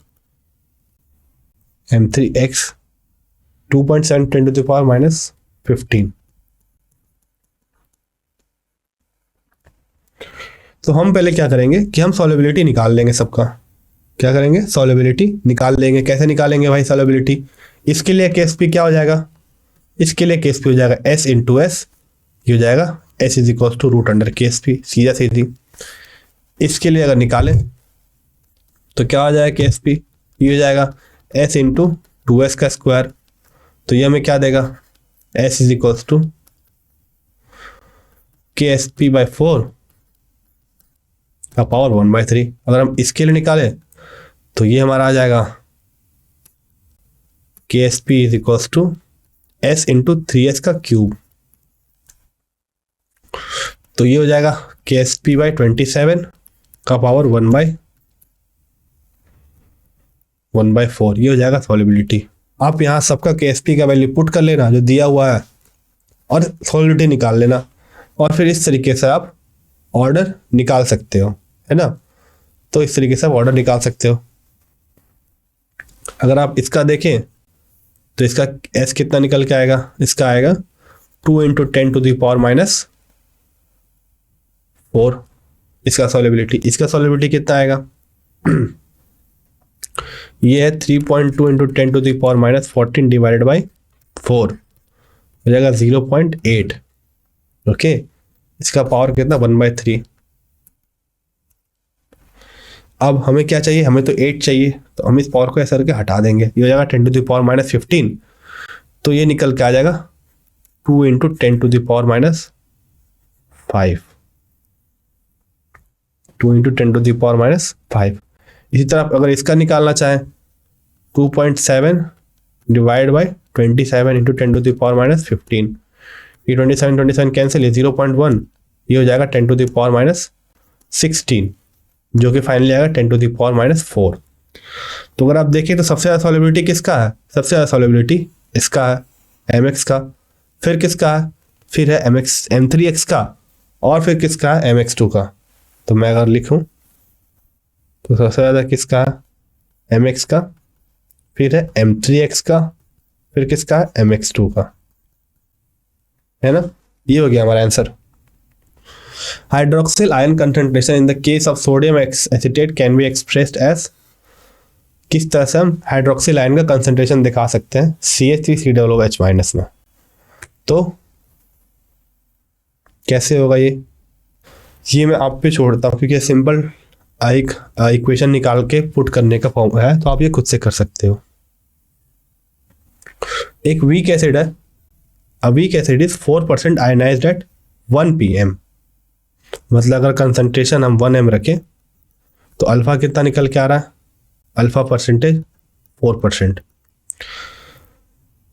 2.7 10 to the power minus 15। तो हम पहले क्या करेंगे कि हम सॉल्युबिलिटी निकाल लेंगे सबका। क्या करेंगे, सॉल्युबिलिटी निकाल लेंगे। कैसे निकालेंगे भाई सॉल्युबिलिटी, इसके लिए KSP क्या हो जाएगा, इसके लिए KSP हो जाएगा S इंटू S, ये हो जाएगा S is equal to root under KSP, सीधा सीधी। इसके लिए अगर निकालें तो क्या हो जाएगा KSP, ये हो जाएगा S इंटू 2S का स्क्वायर। तो ये हमें क्या देगा, S is equal to KSP by 4 का पावर 1/3। अगर हम इसके लिए निकालें तो ये हमारा आ जाएगा KSP is equal to S into 3S का क्यूब। तो ये हो जाएगा KSP बाई 27 का पावर 1/4, ये हो जाएगा सॉल्युबिलिटी। आप यहाँ सबका KSP का वैल्यू पुट कर लेना जो दिया हुआ है, और सॉल्युबिलिटी निकाल लेना, और फिर इस तरीके से आप ऑर्डर निकाल सकते हो, है ना। तो इस तरीके से आप ऑर्डर निकाल सकते हो। अगर आप इसका देखें तो इसका S कितना निकल के आएगा, इसका आएगा 2 into 10 to the power minus 4। इसका सॉल्युबिलिटी कितना आएगा, ये है 3.2 इंटू 10⁻⁻14 डिवाइडेड बाई 4 हो जाएगा 0.8। ओके, इसका पावर कितना 1/3। अब हमें क्या चाहिए, हमें तो 8 चाहिए, तो हम इस पावर को ऐसा करके हटा देंगे, ये हो जाएगा 10⁻⁻15। तो ये निकल के आ जाएगा 2 इंटू 10⁻⁻5 2 इंटू 10⁻⁻5। इसी तरह अगर इसका निकालना चाहें 2.7 डिवाइड बाई 27 इंटू 10⁻⁻15, ये 27 कैंसिल, है 0.1, ये हो जाएगा 10⁻16, जो कि फाइनली आएगा 10⁻4। तो अगर आप देखें तो सबसे ज़्यादा सॉल्युबिलिटी किसका है, सबसे ज़्यादा सॉल्युबिलिटी इसका है, mx का, फिर किसका है, फिर है m3x का, और फिर किसका है mx2 का। तो मैं अगर लिखूं तो सबसे ज़्यादा किसका है, mx का, फिर है m3x का, फिर किसका है mx2 का, है ना। ये हो गया हमारा answer. Hydroxyl ion concentration in the case of sodium acetate can be expressed as, किस तरह से हम हाइड्रोक्सिल आयन का कंसंट्रेशन दिखा सकते हैं CH3COOH- में। तो कैसे होगा ये मैं आप पे छोड़ता हूँ, क्योंकि सिंपल एक इक्वेशन निकाल के पुट करने का फॉर्म है, तो आप ये खुद से कर सकते हो। एक वीक एसिड है, a weak acid is 4% ionized at 1 pm। मतलब अगर कंसंट्रेशन हम 1 m रखें तो अल्फा कितना निकल के आ रहा है, अल्फा परसेंटेज 4%।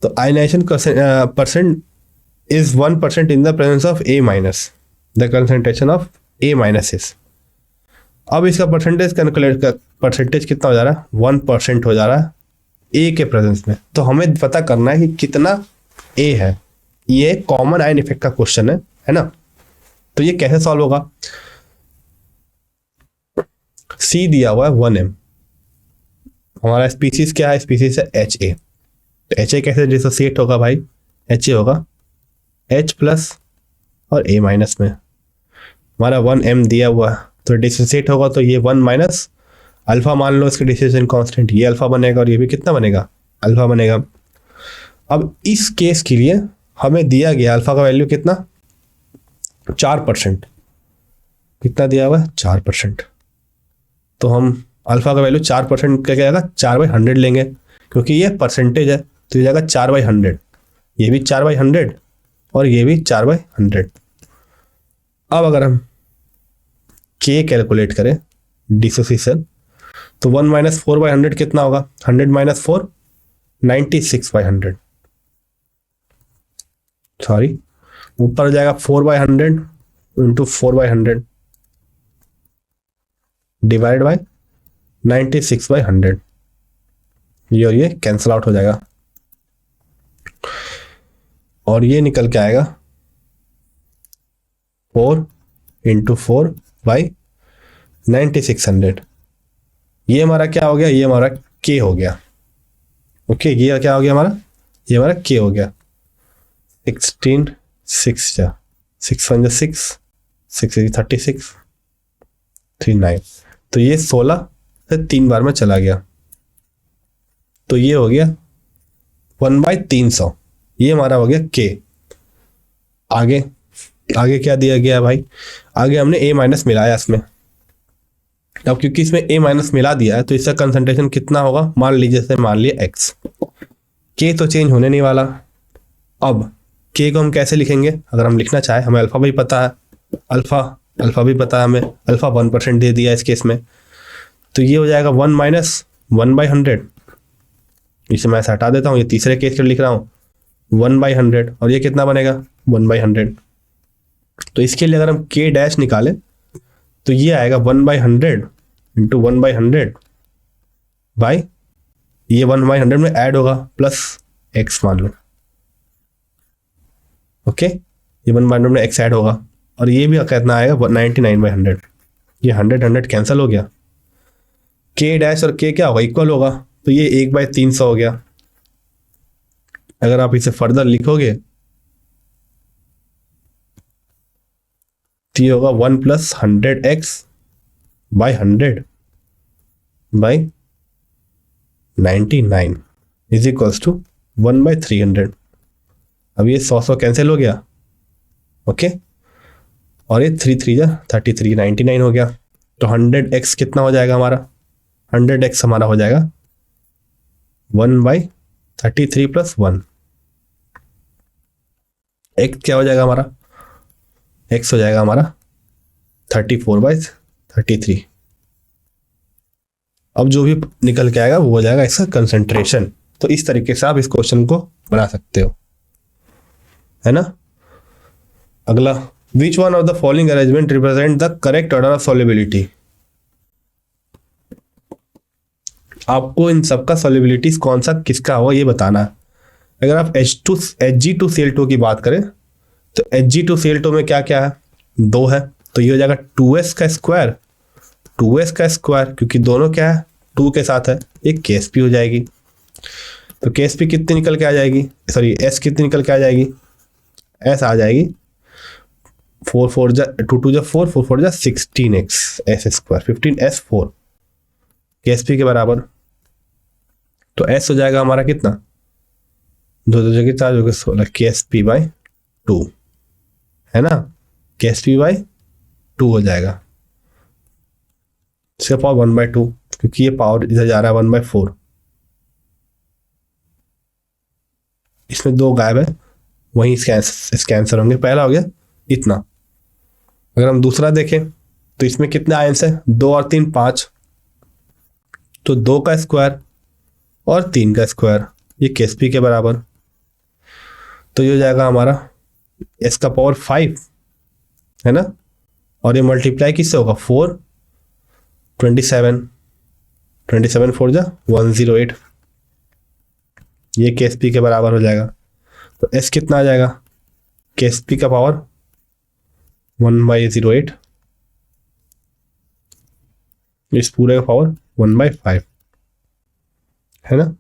तो ionisation percent is 1% in the presence of A-, the concentration of A- is. अब इसका परसेंटेज कैलकुलेट का परसेंटेज कितना हो जा रहा है, 1% हो जा रहा है ए के प्रेजेंस में। तो हमें पता करना है कि कितना ए है। ये कॉमन आयन इफेक्ट का क्वेश्चन है ना। तो ये कैसे सॉल्व होगा, सी दिया हुआ है 1 m, हमारा स्पीसीज क्या है, स्पीसीज है HA। तो HA कैसे डिसोसिएट होगा भाई, HA होगा H प्लस और A माइनस में, हमारा 1 m दिया हुआ है, तो डिसोसिएट होगा तो ये 1 माइनस अल्फा मान लो इसके डिसोसिएशन कांस्टेंट, ये अल्फा बनेगा और ये भी कितना बनेगा, अल्फा बनेगा। अब इस केस के लिए हमें दिया गया अल्फा का वैल्यू कितना, 4%। कितना दिया हुआ है, 4%। तो हम अल्फा का वैल्यू 4% क्या आएगा, 4/100 लेंगे, क्योंकि ये परसेंटेज है, तो ये जाएगा 4/100, ये भी 4/100 और ये भी 4/100। अब अगर हम के कैलकुलेट करें डिसोसिएशन, तो 1 माइनस 4/100 कितना होगा, 100 माइनस 4 96/100, सॉरी ऊपर हो जाएगा 4/100 इंटू 4/100 डिवाइड बाय 96/100, ये और ये कैंसिल आउट हो जाएगा और ये निकल के आएगा 4 इंटू 4 बाई 9600। ये हमारा क्या हो गया, ये हमारा के हो गया। ओके, ये क्या हो गया हमारा, ये हमारा के हो गया। 16 6 जा 6 1 6 6 36 39, तो ये 16 से 3 बार में चला गया, तो ये हो गया 1/300, ये हमारा हो गया के। आगे आगे क्या दिया गया भाई, आगे हमने A माइनस मिलाया इसमें। अब क्योंकि इसमें A- मिला दिया है तो इसका कंसंट्रेशन कितना होगा, मान लीजिए से मान लिया x, के तो चेंज होने नहीं वाला। अब के को हम कैसे लिखेंगे, अगर हम लिखना चाहे, हमें अल्फा भी पता है, अल्फा भी पता है हमें, अल्फा 1% दे दिया इस केस में, तो ये हो जाएगा 1 माइनस 1/100। इसे मैं ऐसे हटा देता हूँ, ये तीसरे केस के लिए लिख रहा हूँ 1/100, और ये कितना बनेगा 1/100। तो इसके लिए अगर हम के डैश निकालें तो ये आएगा 1/100 इंटू 1/100 बाई, ये 1/100 में ऐड होगा प्लस x मान लो। ओके, ये 1/100 में x ऐड होगा और ये भी कितना आएगा 99/100। ये 100 कैंसिल हो गया, के डैश और के क्या होगा, इक्वल होगा, तो ये 1/300 हो गया। अगर आप इसे फर्दर लिखोगे तो ये होगा 1 plus 100x/100 by 99 is equals to 1/300। अब ये 100 कैंसिल हो गया, ओके, और ये 3 3 जा 33, 99 हो गया। तो 100x कितना हो जाएगा हमारा? 100x हमारा हो जाएगा 1/33 प्लस 1। x क्या हो जाएगा हमारा? x हो जाएगा हमारा 34/33। अब जो भी निकल के आएगा वो हो जाएगा इसका कंसंट्रेशन। तो इस तरीके से आप इस क्वेश्चन को बना सकते हो, है ना। अगला, which one of the following arrangement represent the correct order of solubility. आपको इन सबका सॉल्युबिलिटी कौन सा किसका हो ये बताना है। अगर आप Hg2Cl2 की बात करें तो Hg2Cl2 में क्या क्या है? 2 है, तो ये हो जाएगा 2s का स्क्वायर, 2s का स्क्वायर, क्योंकि दोनों क्या है 2 के साथ है, एक Ksp हो जाएगी। तो Ksp कितनी निकल के आ जाएगी, सॉरी S कितनी निकल के आ जाएगी? S आ जाएगी 4 4 जा 2 2 जा 4 4 4 जा 16x s square 15s4 Ksp के बराबर। तो S हो जाएगा हमारा कितना? 2 2 जगह 4 जगह 16 Ksp/2, है ना। Ksp/2 हो जाएगा, इसका पावर 1/2, क्योंकि ये पावर इधर जा रहा है 1/4। इसमें 2 गायब है, वहीं इसके आंसर होंगे। पहला हो गया इतना। अगर हम दूसरा देखें तो इसमें कितने आयंस है? 2 और 3 5, तो 2 का स्क्वायर और 3 का स्क्वायर, ये Ksp के बराबर। तो ये हो जाएगा हमारा s का पावर 5, है ना, और ये मल्टीप्लाई किससे होगा? 4 27 27 4 जा 108, ये Ksp के बराबर हो जाएगा। तो s कितना आ जाएगा? Ksp का पावर 1/08, इस पूरे का पावर 1/5, है ना।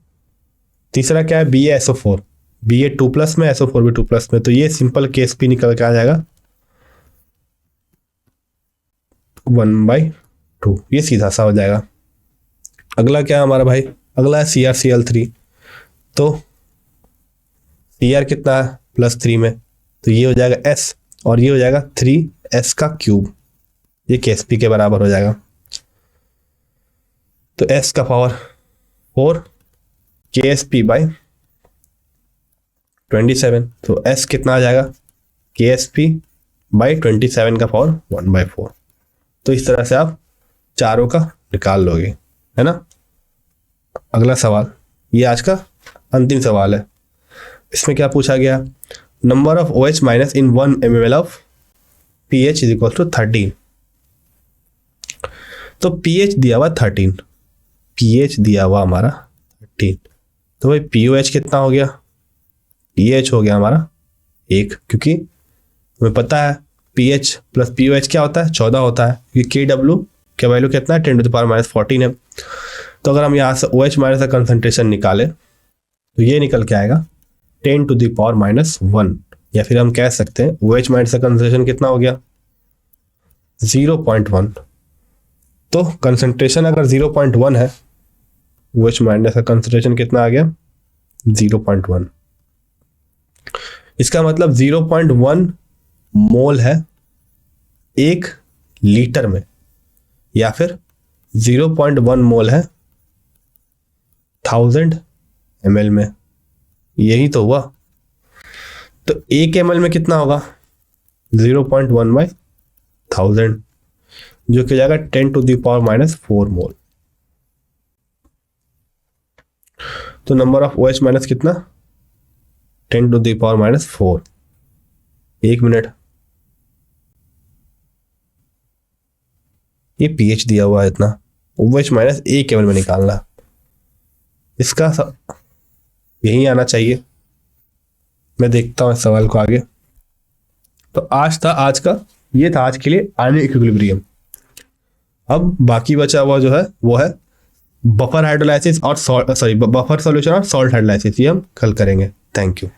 तीसरा क्या है? BaSO4, Ba 2+ में, SO4 भी 2+ में, तो ये सिंपल Ksp निकल के आ जाएगा 1/2, ये सीधा सा हो जाएगा। अगला क्या है हमारा भाई? अगला है CrCl3। तो Cr कितना है? +3 में, तो ये हो जाएगा S, और ये हो जाएगा 3s का क्यूब, ये Ksp के बराबर हो जाएगा। तो S का पावर 4 Ksp/27, तो S कितना आ जाएगा? Ksp/27 का पावर 1/4। तो इस तरह से आप चारों का निकाल लोगे, है ना। अगला सवाल, ये आज का अंतिम सवाल है। इसमें क्या पूछा गया? Number of OH minus in 1 ml of pH is equal to 13। तो pH दिया हुआ 13, pH दिया हुआ हमारा 13, तो भाई POH कितना हो गया? pH हो गया हमारा 1, क्योंकि हमें पता है pH प्लस POH क्या होता है? 14 होता है, क्योंकि Kw का वैल्यू कितना है? 10⁻⁻14 है। तो अगर हम यहाँ से OH माइनस का कंसंट्रेशन निकालें तो ये निकल के आएगा 10⁻⁻1, या फिर हम कह सकते हैं OH माइनस का कंसंट्रेशन कितना हो गया? 0.1। तो कंसंट्रेशन अगर 0.1 है, OH माइनस का कंसंट्रेशन कितना आ गया? 0.1। इसका मतलब 0.1 मोल है 1 लीटर में, या फिर 0.1 मोल है 1000 ml में, यही तो हुआ। तो 1 ml में कितना होगा? 0.1/1000, जो कि जाएगा 10⁻⁻4 मोल। तो नंबर ऑफ OH माइनस कितना? 10⁻⁻4। 1 मिनट, ये pH दिया हुआ है इतना, OH माइनस 1 ml में निकालना, इसका यही आना चाहिए। मैं देखता हूँ इस सवाल को आगे। तो आज था आज का, ये था आज के लिए आयनिक इक्विलिब्रियम। अब बाकी बचा हुआ जो है वो है बफर हाइड्रोलाइसिस और बफर सॉल्यूशन और सॉल्ट हाइड्रोलाइसिस, ये हम कल करेंगे। Thank you.